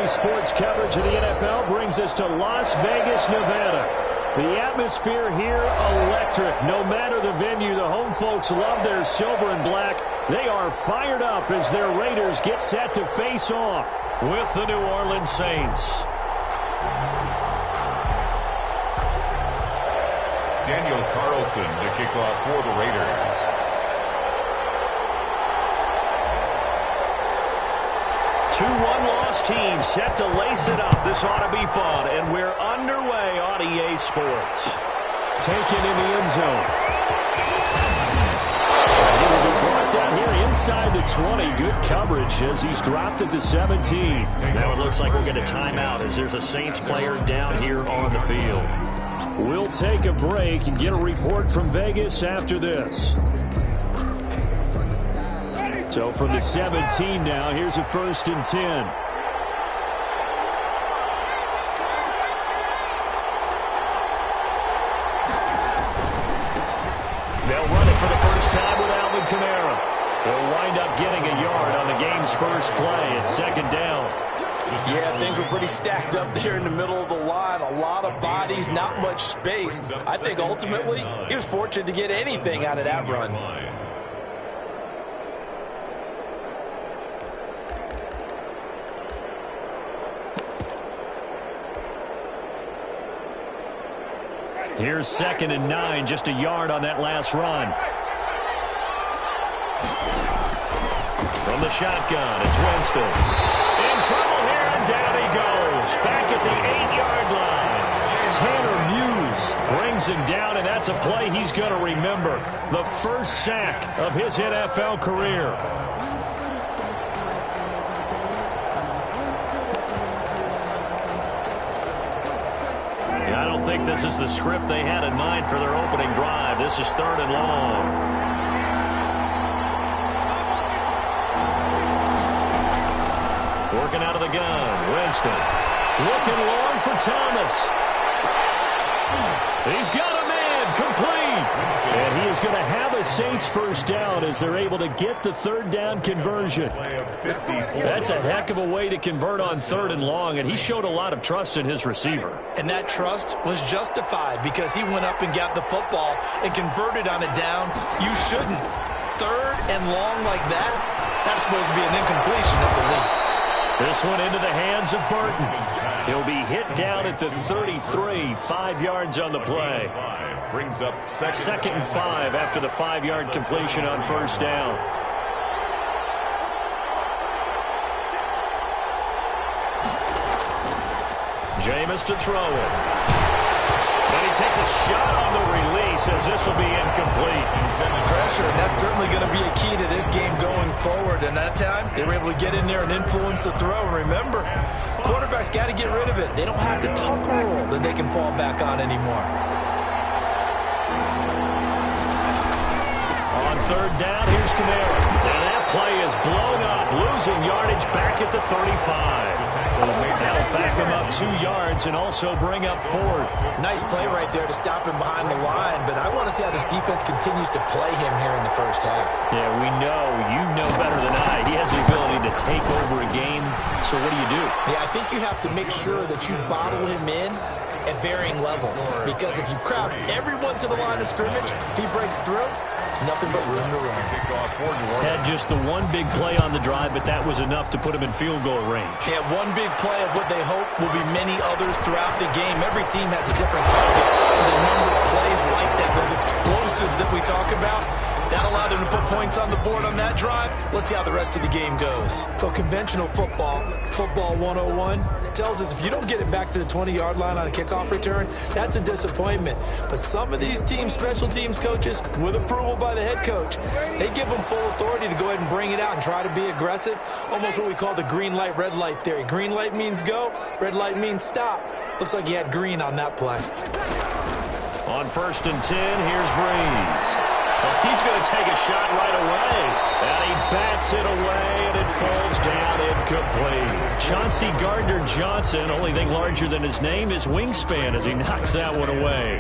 sports coverage of the NFL brings us to Las Vegas, Nevada. The atmosphere here, electric. No matter the venue, the home folks love their silver and black. They are fired up as their Raiders get set to face off with the New Orleans Saints. Daniel Carlson to kick off for the Raiders. Two one-loss teams set to lace it up. This ought to be fun, and we're underway on EA Sports. Taken in the end zone. He will be brought down here inside the 20. Good coverage as he's dropped at the 17. Now it looks like we'll get a timeout as there's a Saints player down here on the field. We'll take a break and get a report from Vegas after this. So from the 17 now, here's a 1st and 10. They'll run it for the first time with Alvin Kamara. They'll wind up getting a yard on the game's first play at 2nd down. Yeah, things were pretty stacked up there in the middle of the line. A lot of bodies, not much space. I think ultimately he was fortunate to get anything out of that run. Here's 2nd and 9, just a yard on that last run. From the shotgun, it's Winston. In trouble here, and down he goes. Back at the 8-yard line. Tanner Muse brings him down, and that's a play he's going to remember. The first sack of his NFL career. I don't think this is the script they had in mind for their opening drive. This is 3rd and long. Working out of the gun. Winston. Looking long for Thomas. He's got a man. Complete. And he is going to have a Saints first down as they're able to get the 3rd down conversion. That's a heck of a way to convert on 3rd and long, and he showed a lot of trust in his receiver. And that trust was justified because he went up and got the football and converted on a down. You shouldn't. 3rd and long like that, that's supposed to be an incompletion at the least. This one into the hands of Burton. He'll be hit down at the 33, 5 yards on the play. Brings up 2nd and 5 after the 5-yard completion on 1st down. Jameis to throw it. And he takes a shot on the release as this will be incomplete. Pressure, and that's certainly going to be a key to this game going forward. And that time, they were able to get in there and influence the throw. And remember, quarterbacks got to get rid of it. They don't have the tuck rule that they can fall back on anymore. On 3rd down, here's Kamara. And that play is blown up, losing yardage back at the 35. That'll back him up 2 yards and also bring up 4th. Nice play right there to stop him behind the line, but I want to see how this defense continues to play him here in the first half. Yeah, we know. You know better than I. He has the ability to take over a game. So what do? Yeah, I think you have to make sure that you bottle him in at varying levels, because if you crowd everyone to the line of scrimmage, if he breaks through, it's nothing but room to run. Had just the one big play on the drive, but that was enough to put him in field goal range. Yeah, one big play of what they hope will be many others throughout the game. Every team has a different target for the number of plays like that, those explosives that we talk about. That allowed him to put points on the board on that drive. Let's see how the rest of the game goes. Well, conventional football 101, tells us if you don't get it back to the 20-yard line on a kickoff return, that's a disappointment. But some of these teams, special teams coaches, with approval by the head coach, they give them full authority to go ahead and bring it out and try to be aggressive. Almost what we call the green light, red light theory. Green light means go, red light means stop. Looks like he had green on that play. On 1st and 10, here's Breeze. He's going to take a shot right away. And he bats it away, and it falls down incomplete. Chauncey Gardner-Johnson, only thing larger than his name is wingspan as he knocks that one away.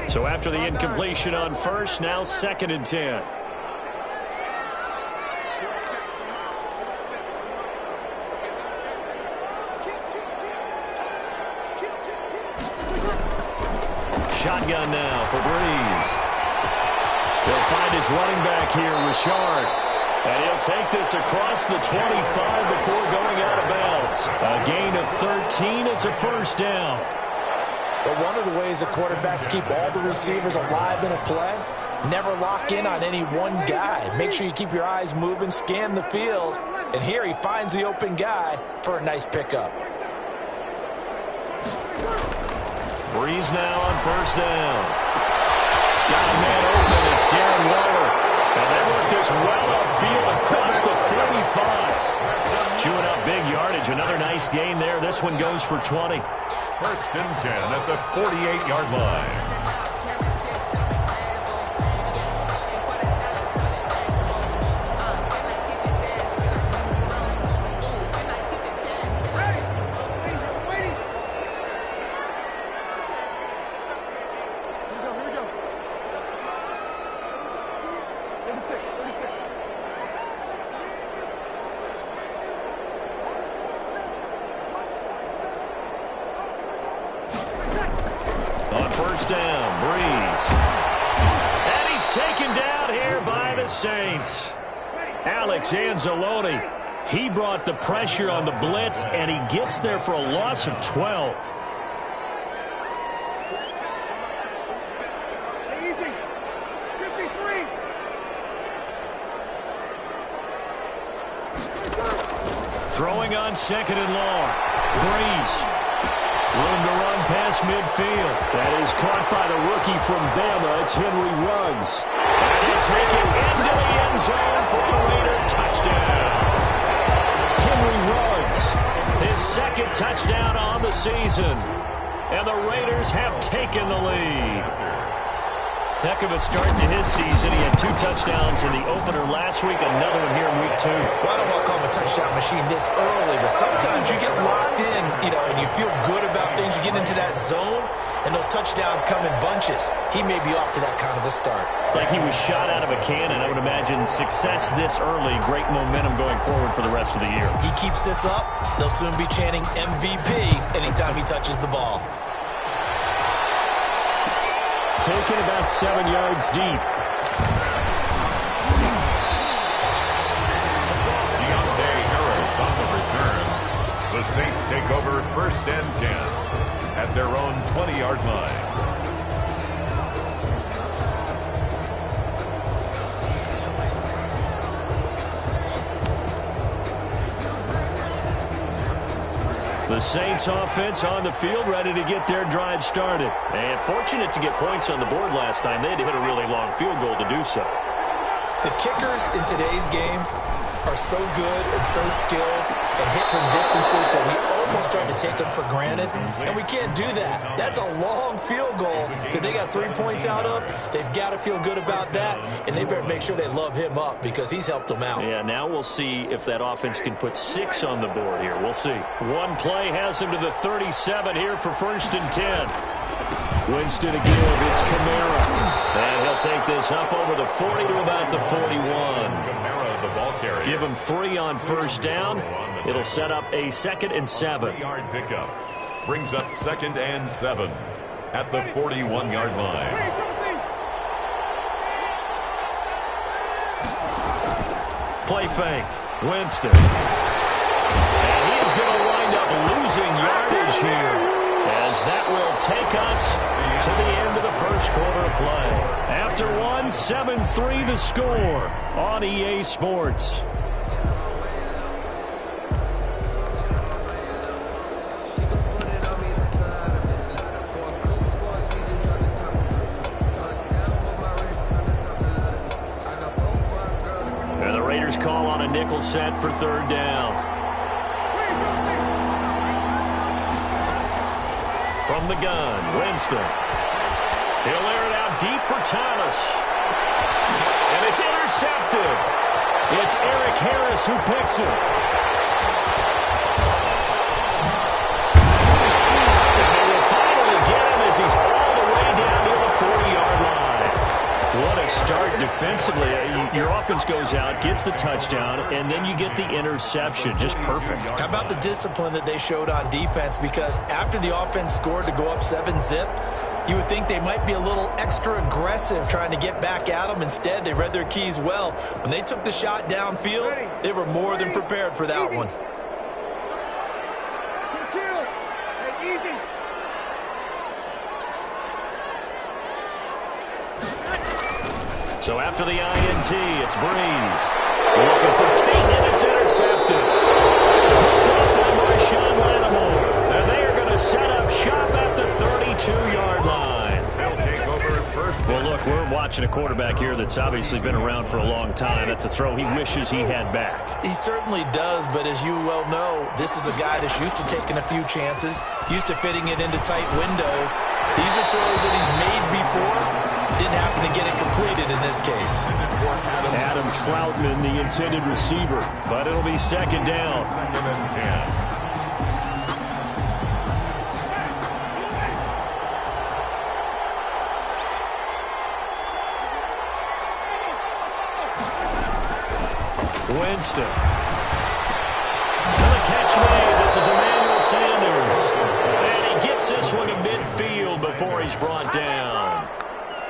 So after the incompletion on first, now 2nd and 10. Shotgun now for Breeze. He'll find his running back here, Richard. And he'll take this across the 25 before going out of bounds. A gain of 13. It's a first down. But one of the ways that quarterbacks keep all the receivers alive in a play, never lock in on any one guy. Make sure you keep your eyes moving, scan the field. And here he finds the open guy for a nice pickup. Breeze now on first down. Got a man open. It's Darren Waller. And they work this well upfield across the 45. Chewing up big yardage. Another nice gain there. This one goes for 20. 1st and 10 at the 48-yard line. First down, Breeze. And he's taken down here by the Saints. Alex Anzalone, he brought the pressure on the blitz, and he gets there for a loss of 12. Throwing on 2nd and long. Breeze. Room to run past midfield. That is caught by the rookie from Bama. It's Henry Ruggs. And he'll take it into the end zone for a Raider touchdown. Henry Ruggs, his 2nd touchdown on the season. And the Raiders have taken the lead. Heck of a start to his season. He had 2 touchdowns in the opener last week, another one here in week 2. Well, I don't want to call him a touchdown machine this early, but sometimes you get locked in, and you feel good about things. You get into that zone, and those touchdowns come in bunches. He may be off to that kind of a start. It's like he was shot out of a cannon. I would imagine success this early, great momentum going forward for the rest of the year. He keeps this up, they'll soon be chanting MVP anytime he touches the ball. Taken about 7 yards deep. Deontay Harris on the return. The Saints take over 1st and 10 at their own 20-yard line. The Saints offense on the field, ready to get their drive started. And fortunate to get points on the board last time. They had to hit a really long field goal to do so. The kickers in today's game are so good and so skilled and hit from distances that we almost start to take them for granted. And we can't do that. That's a long field goal that they got 3 points out of. They've got to feel good about that, and they better make sure they love him up because he's helped them out. Yeah, now we'll see if that offense can put 6 on the board here. We'll see. One play has him to the 37 here for 1st and 10. Winston to give. It's Kamara. And he'll take this up over the 40 to about the 41. The ball carrier. Give him 3 on first down. It'll set up a 2nd and 7. 3-yard pickup brings up 2nd and 7 at the 41-yard line. Play fake. Winston. And he is going to wind up losing yardage here, as that will take us to the end of the first quarter of play. After 1, 7-3 the score on EA Sports. And the Raiders call on a nickel set for 3rd down. From the gun, Winston. He'll air it out Harris. And it's intercepted. It's Eric Harris who picks it. And they will finally get him as he's all the way down near the 40-yard line. What a start defensively. Your offense goes out, gets the touchdown, and then you get the interception. Just perfect. How about the discipline that they showed on defense? Because after the offense scored to go up 7-zip, you would think they might be a little extra aggressive trying to get back at them. Instead, they read their keys well. When they took the shot downfield, they were more than prepared for that one. So after the INT, it's Breeze. Looking for Tate, and it's intercepted. Picked up by Marshawn Lattimore. And they are going to set up shop at the 32-yard line. They'll take over first. Well, look, we're watching a quarterback here that's obviously been around for a long time. That's a throw he wishes he had back. He certainly does, but as you well know, this is a guy that's used to taking a few chances, used to fitting it into tight windows. These are throws that he's made before. Didn't happen to get it completed in this case. Adam Troutman, the intended receiver, but it'll be second down. 2nd and 10. Winston. To the catch made. This is Emmanuel Sanders. And he gets this one to midfield before he's brought down.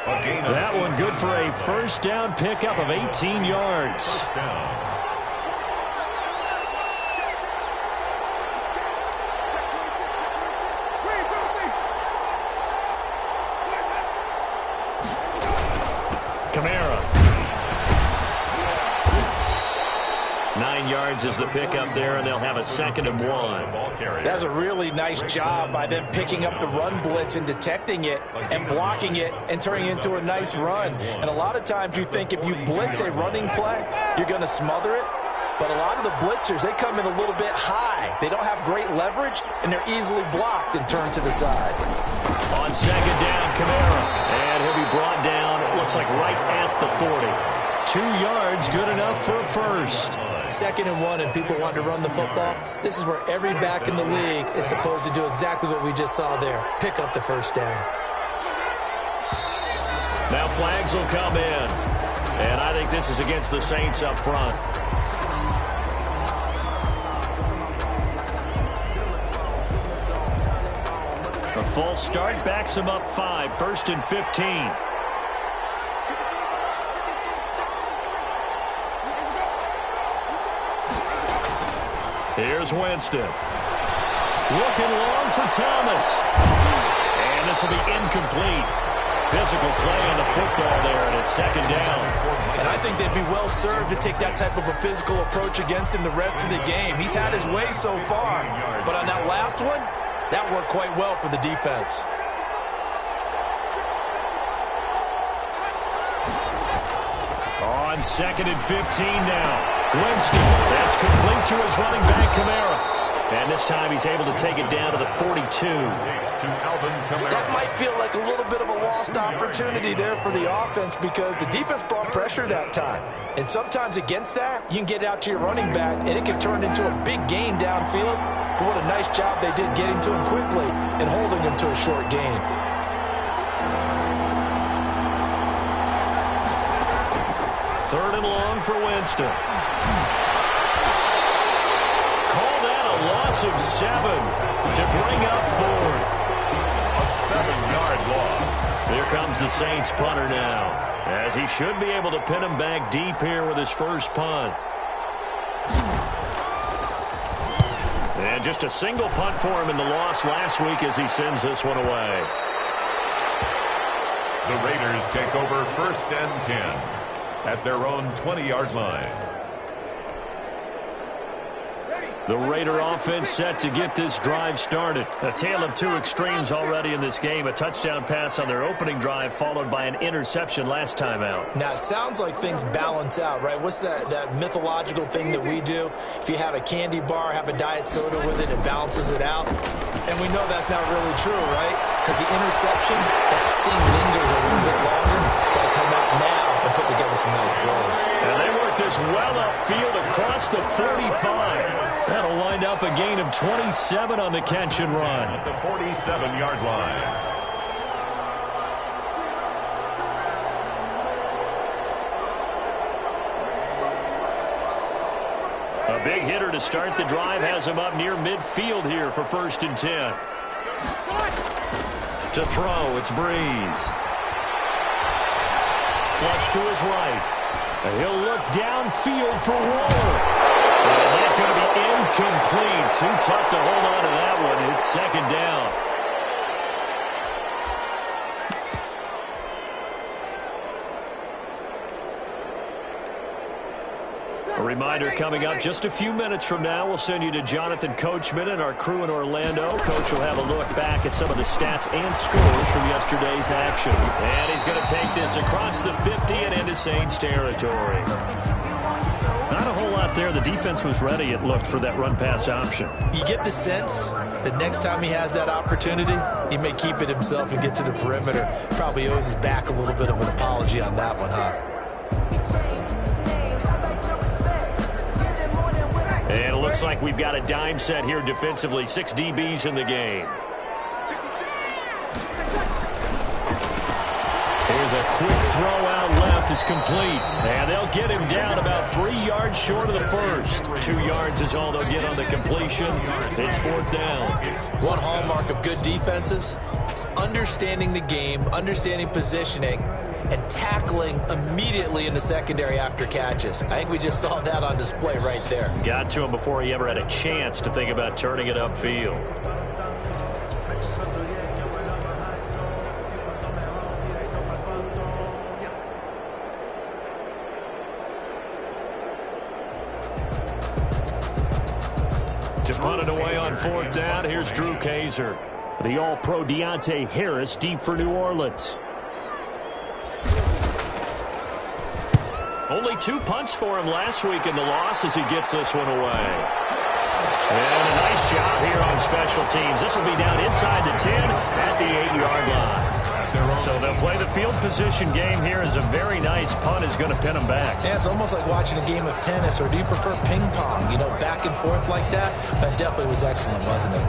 That one good for a first down pickup of 18 yards. First down. Kamara. 9 yards is the pickup there, and they'll have a 2nd and 1. That's a really nice job by them picking up the run blitz and detecting it and blocking it and turning it into a nice run. And a lot of times you think if you blitz a running play, you're going to smother it. But a lot of the blitzers, they come in a little bit high. They don't have great leverage, and they're easily blocked and turned to the side. On 2nd down, Kamara. And he'll be brought down, it looks like right at the 40. 2 yards, good enough for a first. 2nd and 1, and people want to run the football. This is where every back in the league is supposed to do exactly what we just saw there. Pick up the first down. Now flags will come in. And I think this is against the Saints up front. A false start backs him up 5. 1st and 15. Here's Winston. Looking long for Thomas. And this will be incomplete. Physical play on the football there, and it's 2nd down. And I think they'd be well served to take that type of a physical approach against him the rest of the game. He's had his way so far. But on that last one, that worked quite well for the defense. On 2nd and 15 now. Winston, that's complete to his running back, Kamara. And this time he's able to take it down to the 42. That might feel like a little bit of a lost opportunity there for the offense because the defense brought pressure that time. And sometimes against that, you can get out to your running back, and it can turn into a big gain downfield. But what a nice job they did getting to him quickly and holding him to a short gain. Third and long for Winston. Call that a loss of 7 to bring up 4th. A 7-yard loss. Here comes the Saints punter now, as he should be able to pin him back deep here with his first punt. And just a single punt for him in the loss last week as he sends this one away. The Raiders take over 1st and 10. At their own 20-yard line. The Raider offense set to get this drive started. A tale of two extremes already in this game. A touchdown pass on their opening drive followed by an interception last time out. Now, it sounds like things balance out, right? What's that mythological thing that we do? If you have a candy bar, have a diet soda with it, it balances it out. And we know that's not really true, right? Because the interception, that sting lingers a little bit longer. Got to come out up a gain of 27 on the catch and run. At the 47-yard line. A big hitter to start the drive has him up near midfield here for 1st and 10. To throw, it's Breeze. Flush to his right. He'll look downfield for Waller. And that's going to be incomplete. Too tough to hold on to that one. It's 2nd down. A reminder coming up just a few minutes from now, we'll send you to Jonathan Coachman and our crew in Orlando. Coach will have a look back at some of the stats and scores from yesterday's action. And he's going to take this across the 50 and into Saints territory. Not a whole lot there. The defense was ready, it looked, for that run-pass option. You get the sense that next time he has that opportunity, he may keep it himself and get to the perimeter. Probably owes his back a little bit of an apology on that one, huh? And it looks like we've got a dime set here defensively. 6 DBs in the game. Here's a quick throw out left. It's complete. And they'll get him down about 3 yards short of the first. 2 yards is all they'll get on the completion. It's 4th down. One hallmark of good defenses is understanding the game, understanding positioning, and tackling immediately in the secondary after catches. I think we just saw that on display right there. Got to him before he ever had a chance to think about turning it upfield. To punt it away on 4th down, here's Drew Kaiser. The All-Pro Deontay Harris deep for New Orleans. Only 2 punts for him last week in the loss as he gets this one away. And a nice job here on special teams. This will be down inside the 10 at the 8-yard line. So they'll play the field position game here as a very nice punt is going to pin them back. Yeah, it's almost like watching a game of tennis, or do you prefer ping pong? You know, back and forth like that? That definitely was excellent, wasn't it?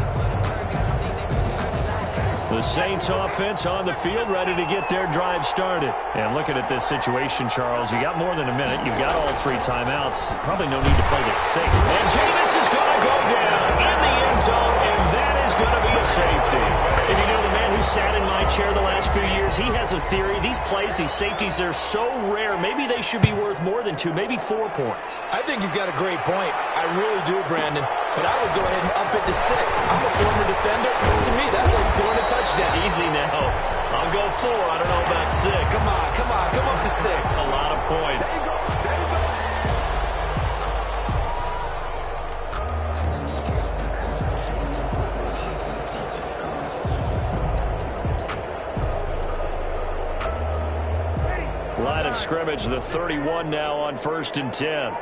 The Saints offense on the field, ready to get their drive started. And looking at this situation, Charles, you got more than a minute. You've got all 3 timeouts. Probably no need to play this safe. And Jameis is going to go down in the end zone, and that is going to be a safety. And you know, the man who sat in my chair the last few years, he has a theory. These plays, these safeties, they're so rare. Maybe they should be worth more than 2, maybe 4 points. I think he's got a great point. I really do, Brandon. But I would go ahead and up it to 6. I'm a former defender. To me, that's like scoring a touchdown. Easy now. I'll go 4. I don't know about 6. Come on. Come up to 6. A lot of points. Line of scrimmage, the 31 now on 1st and 10.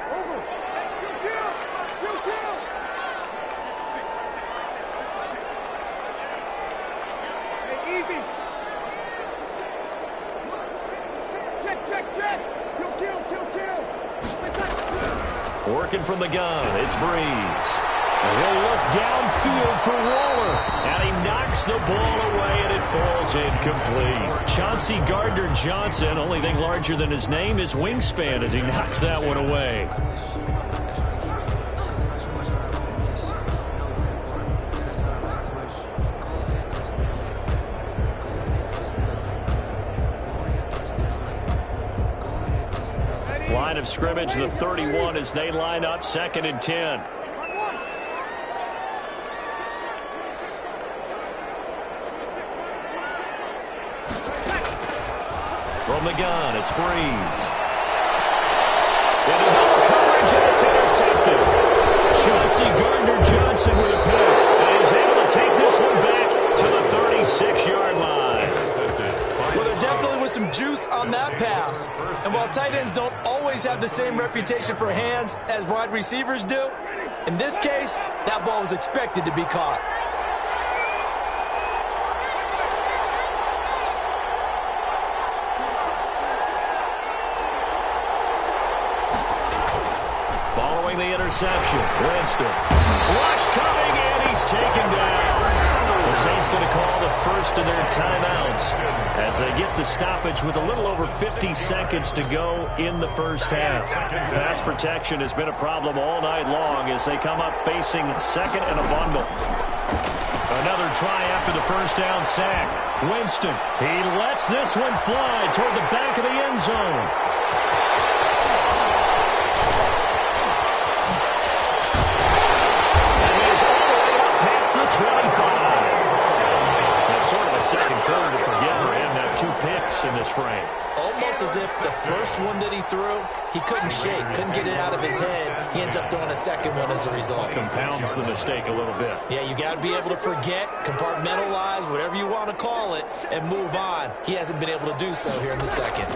Working from the gun, it's Breeze. And he'll look downfield for Waller. And he knocks the ball away, and it falls incomplete. Chauncey Gardner-Johnson, only thing larger than his name is wingspan as he knocks that one away. Line of scrimmage, the 31 as they line up 2nd and 10. From the gun, it's Breeze. Into double coverage, and it's intercepted. Chauncey Gardner-Johnson with a pick, and he's able to take this one back to the 36-yard line. Well, there definitely was some juice on that pass. And while tight ends don't always have the same reputation for hands as wide receivers do, in this case, that ball was expected to be caught. throwing the interception. Winston. Rush coming, and he's taken down. The Saints going to call the first of their timeouts as they get the stoppage with a little over 50 seconds to go in the first half. Pass protection has been a problem all night long as they come up facing second and a bundle. Another try after the first down sack. Winston, he lets this one fly toward the back of the end zone. And he's all the way up past the 25. That's sort of a second quarter to forget for him to have 2 picks in this frame. Almost as if the first one that he threw, he couldn't shake, couldn't get it out of his head. He ends up throwing a second one as a result. Compounds the mistake a little bit. Yeah, you got to be able to forget, compartmentalize, whatever you want to call it, and move on. He hasn't been able to do so here in the second.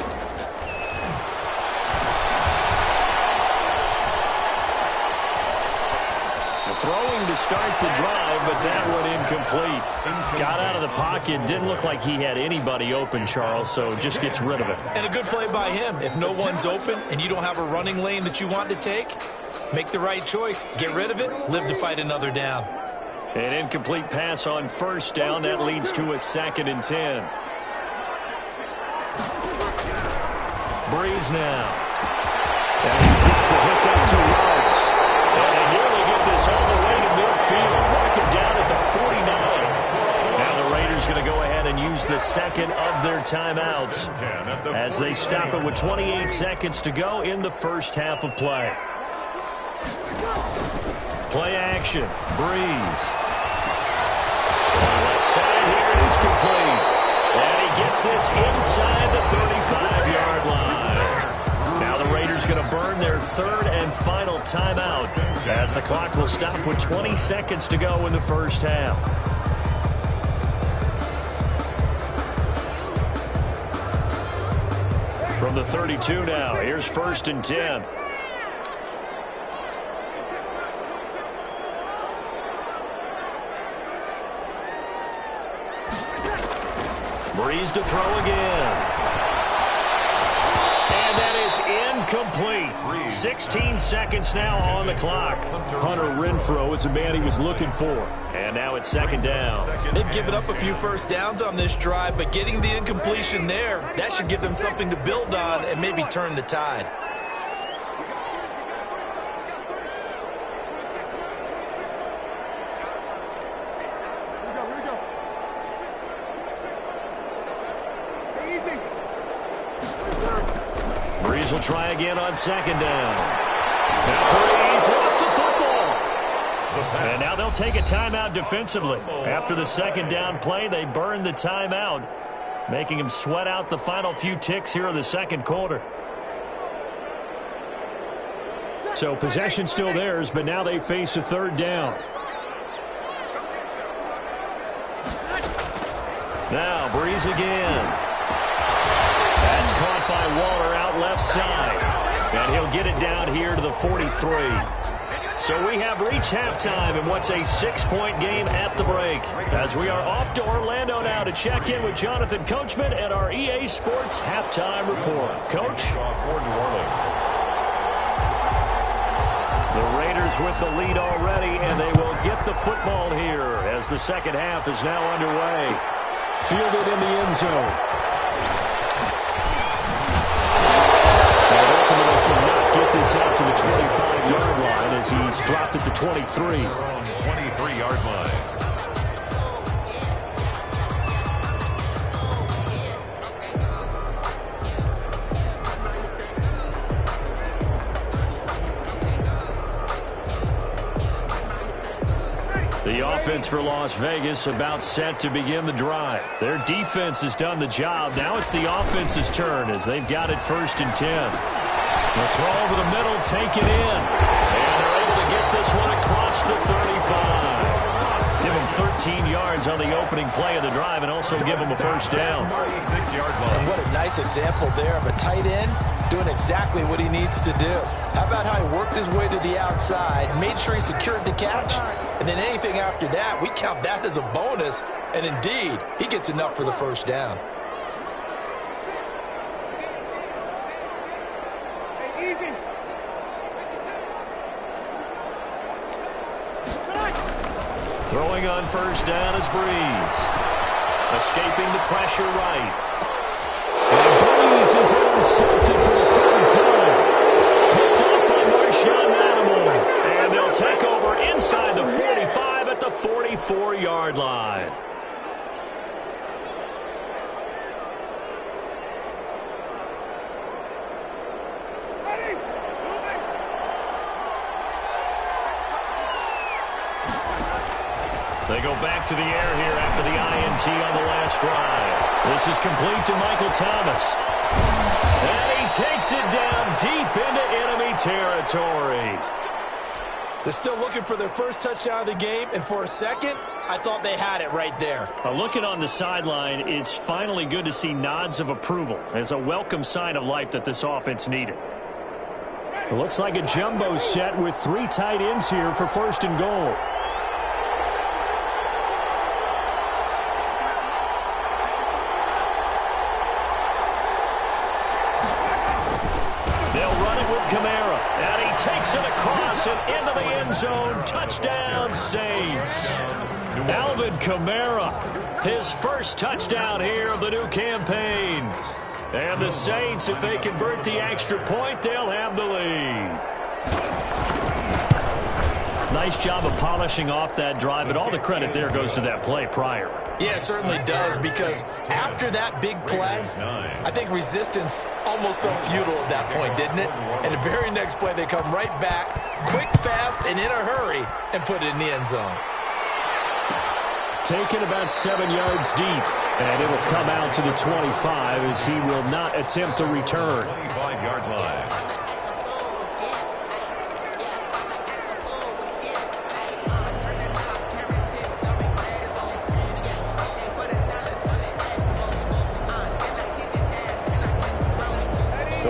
Throwing to start the drive, but that one incomplete. Got out of the pocket. Didn't look like he had anybody open, Charles, so just gets rid of it. And a good play by him. If no one's open and you don't have a running lane that you want to take, make the right choice. Get rid of it. Live to fight another down. An incomplete pass on first down. That leads to a 2nd and 10. Breeze now. And he's got the hookup to Rhodes. And they nearly get this all the way to midfield. Mark him down at the 49. Now the Raiders going to go ahead and use the second of their timeouts as they stop it with 28 seconds to go in the first half of play. Play action. Breeze. Left side here, and it's complete. And he gets this inside the 35-yard line. Now the Raiders going to burn their third and final timeout as the clock will stop with 20 seconds to go in the first half. From the 32 now, here's 1st and 10. Breeze to throw again. Incomplete. 16 seconds now on the clock. Hunter Renfrow is the man he was looking for. And now it's 2nd down. They've given up a few first downs on this drive, but getting the incompletion there, that should give them something to build on and maybe turn the tide. Breeze will try again on 2nd down. Now Breeze wants the football. And now they'll take a timeout defensively. After the 2nd down play, they burn the timeout, making them sweat out the final few ticks here in the second quarter. So possession still theirs, but now they face a 3rd down. Now Breeze again. That's caught by Waller out left side. And he'll get it down here to the 43. So we have reached halftime in what's a 6-point game at the break. As we are off to Orlando now to check in with Jonathan Coachman and our EA Sports Halftime Report. Coach? The Raiders with the lead already, and they will get the football here as the second half is now underway. Fielded in the end zone. Cannot get this out to the 25-yard line as he's dropped at the 23. 23-yard line. The offense for Las Vegas about set to begin the drive. Their defense has done the job. Now it's the offense's turn as they've got it 1st and 10. The throw over the middle, take it in. And they're able to get this one across the 35. Give them 13 yards on the opening play of the drive and also give them a first down. 36-yard line. And what a nice example there of a tight end doing exactly what he needs to do. How about how he worked his way to the outside, made sure he secured the catch, and then anything after that, we count that as a bonus. And indeed, he gets enough for the first down. Throwing on first down is Breeze. Escaping the pressure right. And Breeze is intercepted for the third time. Picked off by Marshawn Lattimore. And they'll take over inside the 45 at the 44-yard line. They go back to the air here after the INT on the last drive. This is complete to Michael Thomas. And he takes it down deep into enemy territory. They're still looking for their first touchdown of the game, and for a second, I thought they had it right there. Looking on the sideline, it's finally good to see nods of approval as a welcome sign of life that this offense needed. It looks like a jumbo set with 3 tight ends here for first and goal. Kamara, and he takes it across and into the end zone. Touchdown, Saints. Alvin Kamara, his first touchdown here of the new campaign. And the Saints, if they convert the extra point, they'll have the lead. Nice job of polishing off that drive, but all the credit there goes to that play prior. Yeah, it certainly does, because after that big play, I think resistance almost felt futile at that point, didn't it? And the very next play, they come right back, quick, fast, and in a hurry, and put it in the end zone. Taken about 7 yards deep, and it'll come out to the 25 as he will not attempt a return. 25-yard line.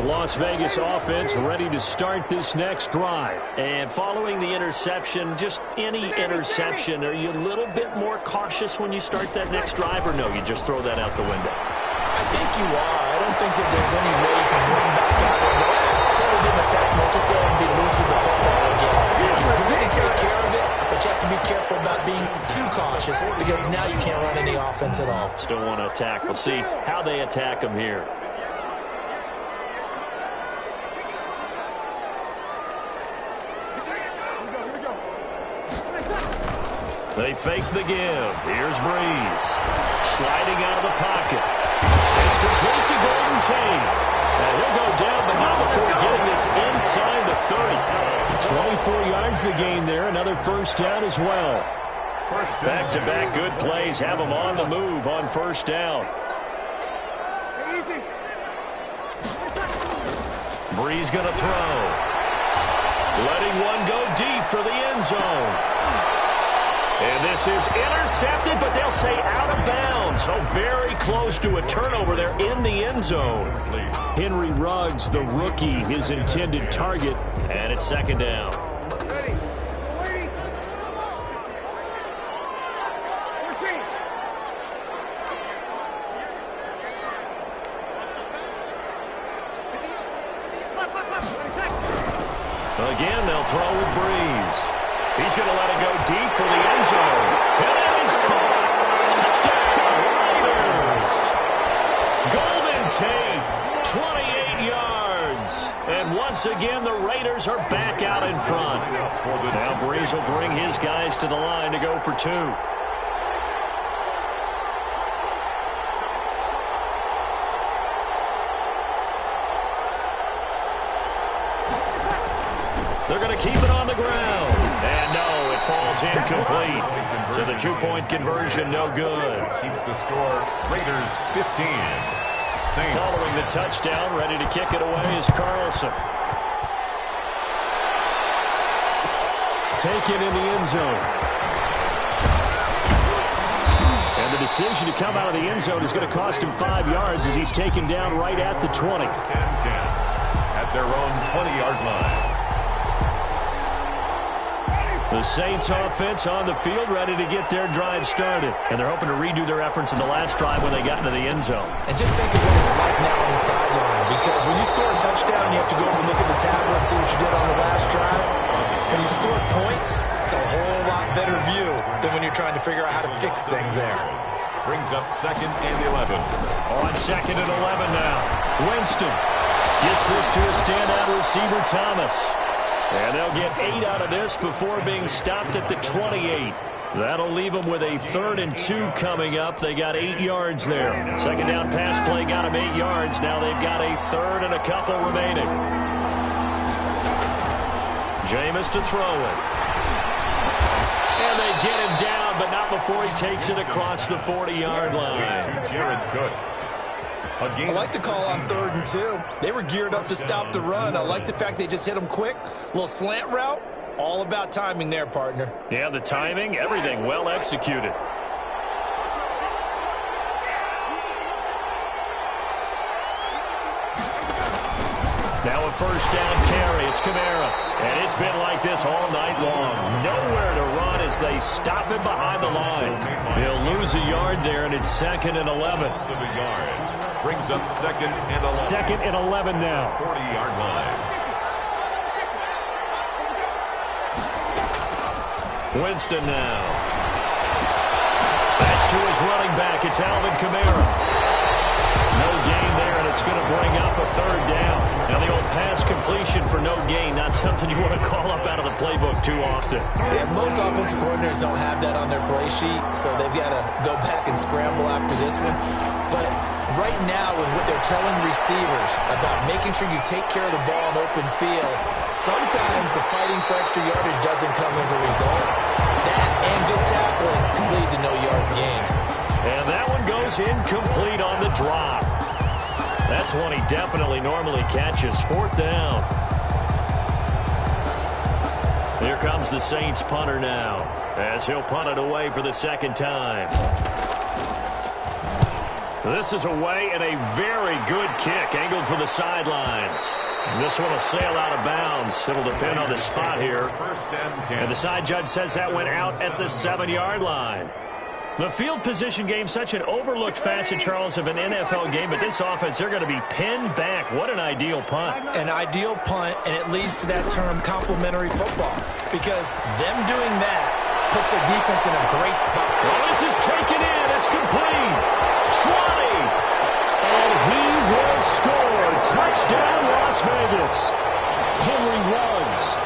Las Vegas offense ready to start this next drive. And following the interception, just any interception, are you a little bit more cautious when you start that next drive, or no, you just throw that out the window? I think you are. I don't think that there's any way you can run back out there and go, totally didn't affect me. Let's just go ahead and be loose with the football again. You really take care of it, but you have to be careful about being too cautious, because now you can't run any offense at all. Still want to attack. We'll see how they attack them here. They fake the give. Here's Breeze. Sliding out of the pocket. It's complete to Golden Tate. And he'll go down, but not before getting this inside the 30. 24 yards the gain there. Another first down as well. Back-to-back good plays have them on the move on first down. Breeze going to throw. Letting one go deep for the end zone. And this is intercepted, but they'll say out of bounds. So very close to a turnover there in the end zone. Henry Ruggs, the rookie, his intended target, and it's second down. Again, they'll throw with Breeze. He's going to let it go deep for the end zone. And it is caught. Touchdown, Raiders. Golden Tate, 28 yards. And once again, the Raiders are back out in front. Now Breeze will bring his guys to the line to go for 2. They're going to keep it on the ground. And no, it falls incomplete. So the 2-point conversion, no good. Keeps the score, Raiders 15. Saints. Following the touchdown, ready to kick it away is Carlson. Taken in the end zone. And the decision to come out of the end zone is going to cost him 5 yards as he's taken down right at the 20. 10-10 at their own 20-yard line. The Saints offense on the field ready to get their drive started. And they're hoping to redo their efforts in the last drive when they got into the end zone. And just think of what it's like now on the sideline. Because when you score a touchdown, you have to go over and look at the tablet and see what you did on the last drive. When you score points, That's a whole lot better view than when you're trying to figure out how to fix things there. Brings up 2nd and 11. On 2nd and 11 now. Winston gets this to a standout receiver, Thomas. And they'll get 8 out of this before being stopped at the 28. That'll leave them with a 3rd and 2 coming up. They got 8 yards there. 2nd down pass play got them 8 yards. Now they've got a 3rd and a couple remaining. Jameis to throw it. And they get him down, but not before he takes it across the 40-yard line. Jared Cook. I like the call on 3rd and 2. They were geared up to stop the run. I like the fact they just hit him quick. Little slant route. All about timing there, partner. Yeah, the timing, everything well executed. Now a 1st down carry. It's Kamara. And it's been like this all night long. Nowhere to run as they stop him behind the line. He'll lose a yard there, and it's 2nd and 11. Brings up 2nd and 11. 2nd and 11 now. 40-yard line. Winston now. That's to his running back. It's Alvin Kamara. No gain there, and it's going to bring up a 3rd down. Now the old pass completion for no gain, not something you want to call up out of the playbook too often. Yeah, most offensive coordinators don't have that on their play sheet, so they've got to go back and scramble after this one. But right now, with what they're telling receivers about making sure you take care of the ball in open field, sometimes the fighting for extra yardage doesn't come as a result. That and good tackling can lead to no yards gained. And that one goes incomplete on the drop. That's one he definitely normally catches. 4th down. Here comes the Saints punter now, as he'll punt it away for the 2nd time. This is away and a very good kick, angled for the sidelines. This one will sail out of bounds. It'll depend on the spot here. 1st and 10. And the side judge says that went out at the 7-yard line. The field position game, such an overlooked facet, Charles, of an NFL game, but this offense, they're going to be pinned back. What an ideal punt. An ideal punt, and it leads to that term complementary football, because them doing that puts their defense in a great spot. Well, this is taken in. It's complete. 20. And he will score. Touchdown, Las Vegas. Henry Ruggs,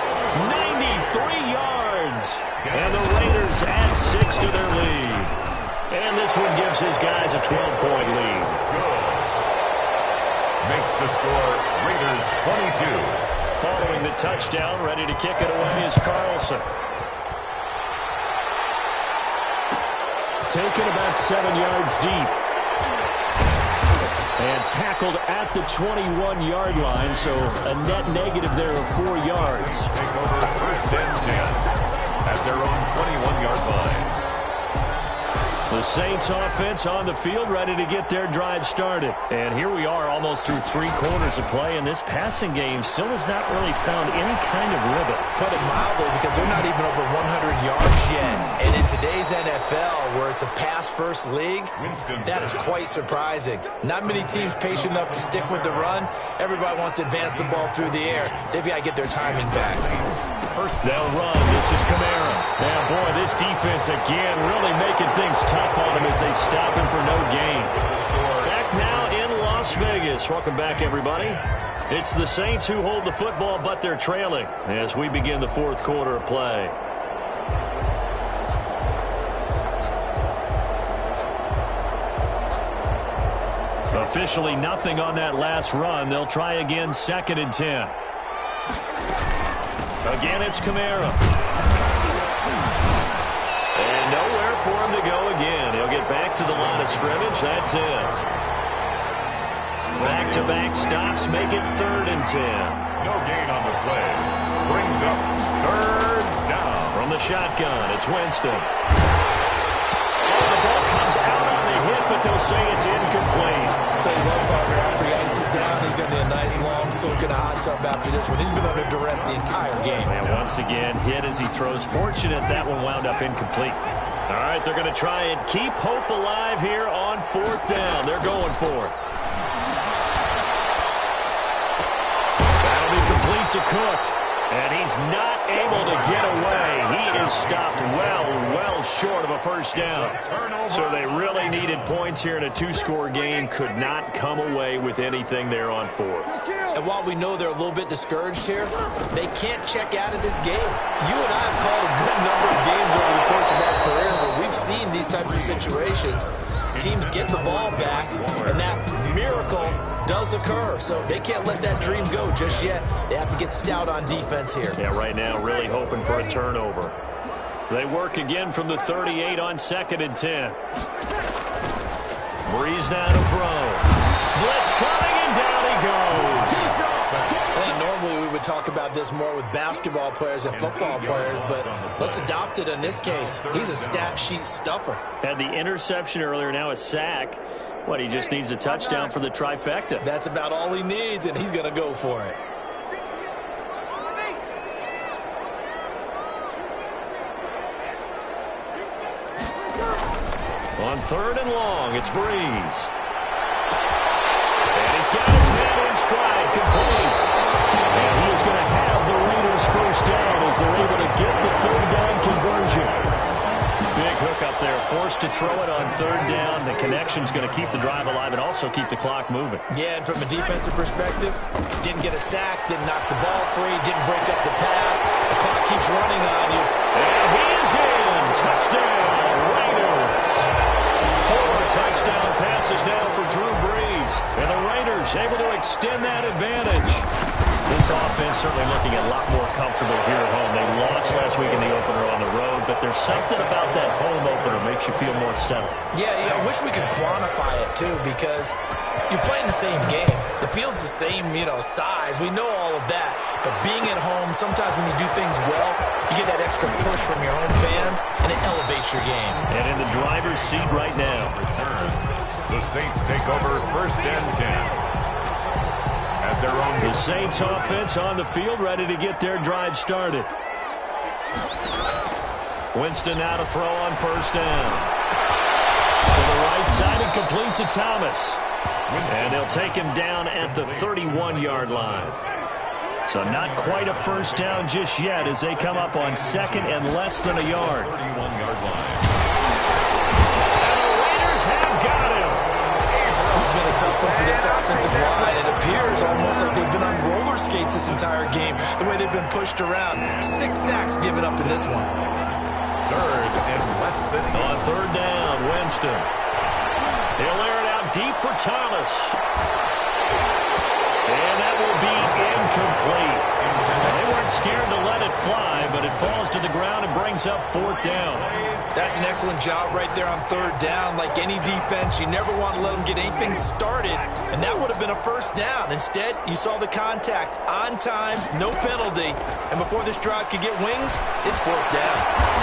93 yards. And the Raiders add 6 to their lead. And this one gives his guys a 12-point lead. Makes the score Raiders 22. Following the touchdown, ready to kick it away is Carlson. Taken about 7 yards deep. And tackled at the 21-yard line, so a net negative there of 4 yards. Take over 1st and 10 at their own 21-yard line. The Saints offense on the field, ready to get their drive started. And here we are almost through 3 quarters of play, and this passing game still has not really found any kind of rhythm. Put it mildly, because they're not even over 100 yards yet. And in today's NFL, where it's a pass-first league, that is quite surprising. Not many teams patient enough to stick with the run. Everybody wants to advance the ball through the air. They've got to get their timing back. First down run. This is Kamara. And boy, this defense again really making things tough on him as they stop him for no gain. Back now in Las Vegas. Welcome back, everybody. It's the Saints who hold the football, but they're trailing as we begin the 4th quarter of play. Officially nothing on that last run. They'll try again, 2nd and 10. Again, it's Kamara. And nowhere for him to go again. He'll get back to the line of scrimmage. That's it. Back-to-back stops make it 3rd and 10. No gain on the play. Brings up 3rd down. From the shotgun, it's Winston. The ball comes out on the hit, but they'll say it's incomplete. I'll tell you what, partner, after he ices down, he's going to need a nice long soak in a hot tub after this one. He's been under duress the entire game. And once again, hit as he throws. Fortunate that one wound up incomplete. All right, they're going to try and keep hope alive here on 4th down. They're going for it. That'll be complete to Cook. And he's not able to get away. He is stopped well short of a first down. So they really needed points here in a two-score game. Could not come away with anything there on fourth. And while we know they're a little bit discouraged here, they can't check out of this game. You and I have called a good number of games over the course of our career where we've seen these types of situations. Teams get the ball back, and that miracle does occur. So they can't let that dream go just yet. They have to get stout on defense here. Yeah, right now really hoping for a turnover. They work again from the 38 on 2nd and 10. Breeze now to throw. Blitz coming, and down he goes. I think normally we would talk about this more with basketball players and football players, but let's adopt it in this case. He's a stat sheet stuffer. Had the interception earlier, now a sack. What, he just needs a touchdown for the trifecta. That's about all he needs, and he's going to go for it. On 3rd and long, it's Breeze. And he's got his man in stride, complete. And he is going to have the Raiders first down as they're able to get the 3rd down conversion. Big hook up there, forced to throw it on 3rd down. The connection's going to keep the drive alive and also keep the clock moving. Yeah, and from a defensive perspective, didn't get a sack, didn't knock the ball free, didn't break up the pass. The clock keeps running on you. And he is in. Touchdown, Raiders. 4 touchdown passes now for Drew Brees. And the Raiders able to extend that advantage. This offense certainly looking a lot more comfortable here at home. They lost last week in the opener on the road, but there's something about that home opener makes you feel more settled. Yeah, I wish we could quantify it, too, because you're playing the same game. The field's the same, size. We know all of that. But being at home, sometimes when you do things well, you get that extra push from your home fans, and it elevates your game. And in the driver's seat right now. The Saints take over 1st and 10. The Saints offense on the field, ready to get their drive started. Winston now to throw on 1st down. To the right side and complete to Thomas. And they'll take him down at the 31-yard line. So not quite a first down just yet as they come up on 2nd and less than a yard. 31-yard line. And the Raiders have got him. It's been a tough one for this offensive line. It appears almost like they've been on roller skates this entire game, the way they've been pushed around. 6 sacks given up in this one. 3rd and less than. On 3rd down, Winston. He'll air it out deep for Thomas. And that will be incomplete. They weren't scared to let it fly, but it falls to the ground and brings up 4th down. That's an excellent job right there on 3rd down. Like any defense, you never want to let them get anything started, and that would have been a first down. Instead, you saw the contact on time, no penalty, and before this drive could get wings, it's 4th down.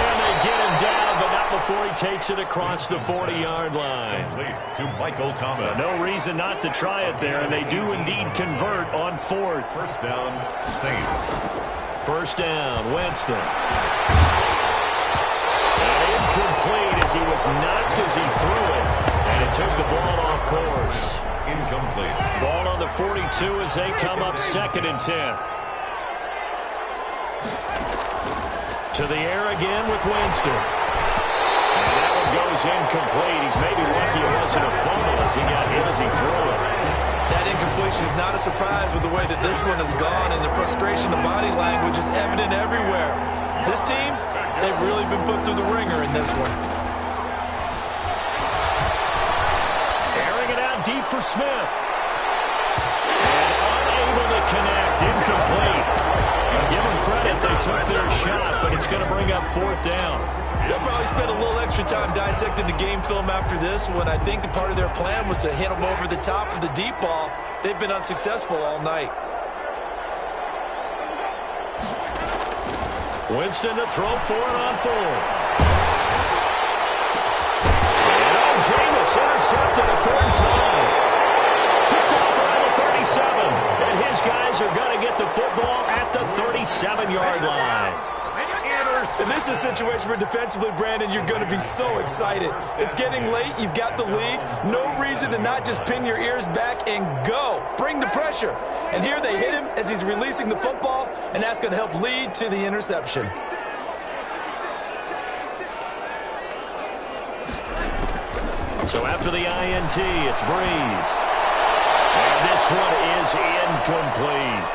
And they get him down, but not before he takes it across the 40-yard line. To Michael Thomas. No reason not to try it there, and they do indeed convert on 4th. 1st down, Saints. 1st down, Winston. Incomplete as he was knocked as he threw it, and it took the ball off course. Incomplete. Ball on the 42 as they come up 2nd and 10. To the air again with Winston. And that one goes incomplete. He's maybe lucky it wasn't a fumble as he got hit as he threw it. That incompletion is not a surprise with the way that this one has gone, and the frustration of body language is evident everywhere. This team, they've really been put through the ringer in this one. Airing it out deep for Smith. And unable to connect. Incomplete. Give them credit. They took their shot, but it's going to bring up 4th down. They'll probably spend a little extra time dissecting the game film after this one. I think the part of their plan was to hit them over the top of the deep ball. They've been unsuccessful all night. Winston to throw for it on 4th. And Jameis intercepted a 3rd time. Picked off around the 37. And his guys are going to get the football at the 37-yard line. And this is a situation where defensively, Brandon, you're going to be so excited. It's getting late. You've got the lead. No reason to not just pin your ears back and go. Bring the pressure. And here they hit him as he's releasing the football, and that's going to help lead to the interception. So after the INT, it's Breeze. And this one is incomplete.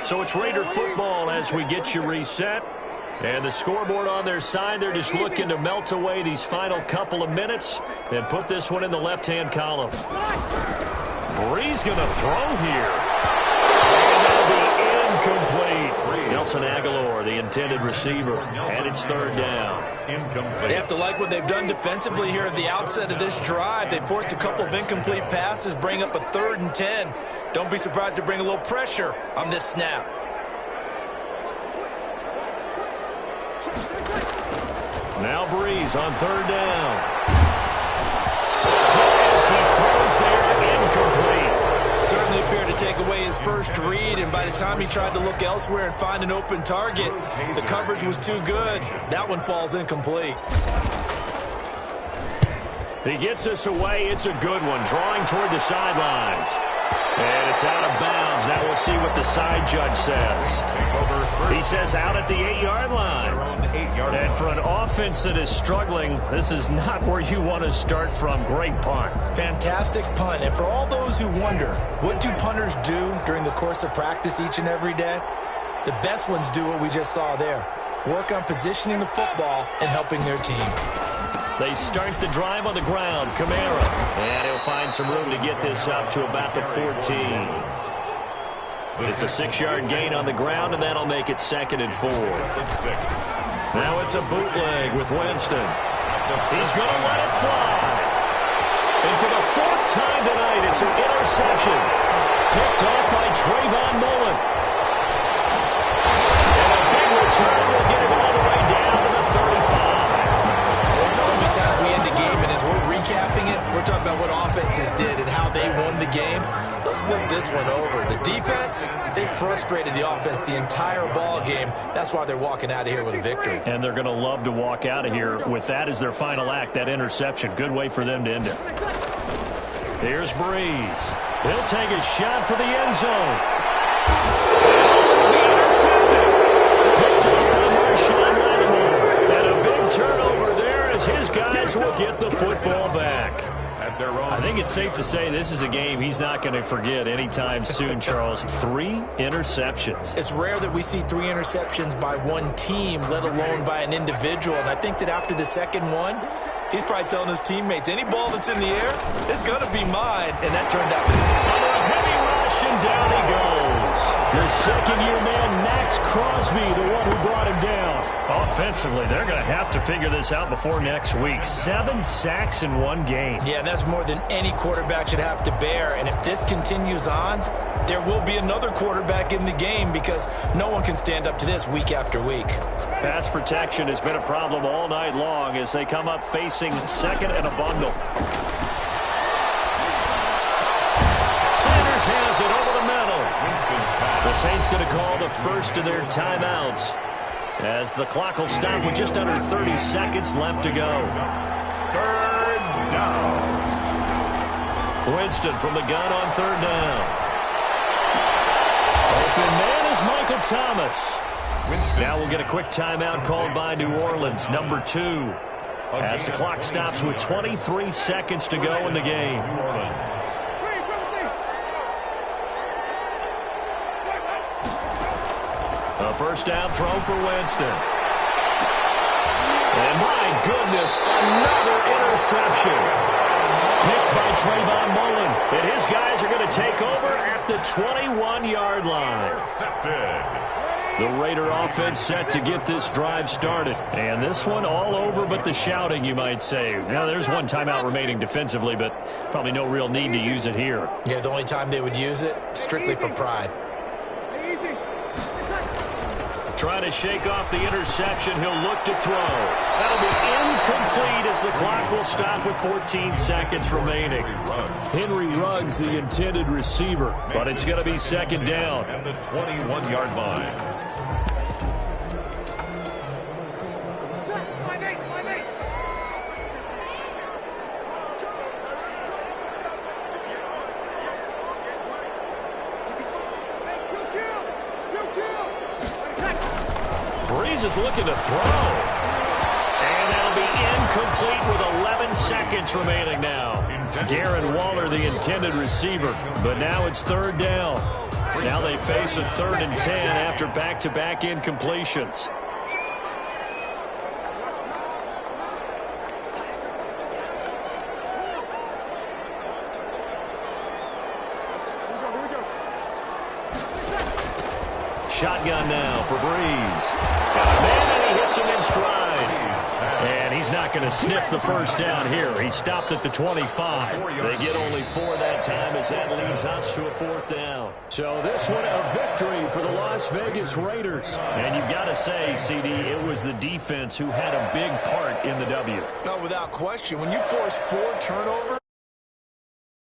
So it's Raider football as we get you reset. And the scoreboard on their side, they're just looking to melt away these final couple of minutes and put this one in the left-hand column. Breeze going to throw here. And that'll be incomplete. Nelson Aguilar, the intended receiver, and it's third down. Incomplete. They have to like what they've done defensively here at the outset of this drive. They forced a couple of incomplete passes, bring up a 3rd and 10. Don't be surprised to bring a little pressure on this snap. Now Breeze on third down. As he throws there, incomplete. Certainly appeared to take away his first read, and by the time he tried to look elsewhere and find an open target, the coverage was too good. That one falls incomplete. He gets us away. It's a good one. Drawing toward the sidelines. And it's out of bounds. Now we'll see what the side judge says. He says out at the 8-yard line. And for an offense that is struggling, this is not where you want to start from. Great punt. Fantastic punt. And for all those who wonder, what do punters do during the course of practice each and every day? The best ones do what we just saw there. Work on positioning the football and helping their team. They start the drive on the ground. Kamara. And he'll find some room to get this up to about the 14. It's a 6-yard gain on the ground, and that'll make it 2nd and 4. Now it's a bootleg with Winston. He's going to let it fly. And for the 4th time tonight, it's an interception. Picked off by Trayvon Mullen. And a big return will get him all the way down to the 35. So many times we end the game, and as we're recapping it, we're talking about what offenses did and how they won the game. Let's flip this one over. The defense, they frustrated the offense the entire ball game. That's why they're walking out of here with a victory. And they're going to love to walk out of here with that as their final act, that interception. Good way for them to end it. Here's Breeze. He'll take a shot for the end zone. Intercepted. Picked up by Marshawn Lattimore. And a big turnover there as his guys will get the football back. I think it's safe to say this is a game he's not going to forget anytime soon, Charles. 3 interceptions. It's rare that we see 3 interceptions by one team, let alone by an individual. And I think that after the second one, he's probably telling his teammates, any ball that's in the air, it's going to be mine. And that turned out. Under a heavy rush, and down he goes. The second-year man, Max Crosby, the one who brought him down. Offensively, they're going to have to figure this out before next week. 7 sacks in one game. Yeah, and that's more than any quarterback should have to bear. And if this continues on, there will be another quarterback in the game because no one can stand up to this week after week. Pass protection has been a problem all night long as they come up facing second and a bundle. Sanders has it over the middle. The Saints going to call the first of their timeouts as the clock will stop with just under 30 seconds left to go. 3rd down. Winston from the gun on 3rd down. Open man is Michael Thomas. Now we'll get a quick timeout called by New Orleans, number 2. As the clock stops with 23 seconds to go in the game. A first down throw for Winston. And my goodness, another interception. Picked by Trayvon Mullen. And his guys are going to take over at the 21-yard line. Intercepted. The Raider offense set to get this drive started. And this one all over but the shouting, you might say. Now, there's one timeout remaining defensively, but probably no real need to use it here. Yeah, the only time they would use it, strictly for pride. Trying to shake off the interception. He'll look to throw. That'll be incomplete as the clock will stop with 14 seconds remaining. Henry Ruggs, the intended receiver, but it's going to be second down. At the 21-yard line. Breeze is looking to throw. And that'll be incomplete with 11 seconds remaining now. Darren Waller, the intended receiver, but now it's third down. Now they face a 3rd and 10 after back-to-back incompletions. Shotgun now for Breeze. Got a man, and he hits him in stride. And he's not going to sniff the first down here. He stopped at the 25. They get only 4 that time as that leads us to a 4th down. So this one a victory for the Las Vegas Raiders. And you've got to say, CD, it was the defense who had a big part in the W. No, without question. When you force 4 turnovers,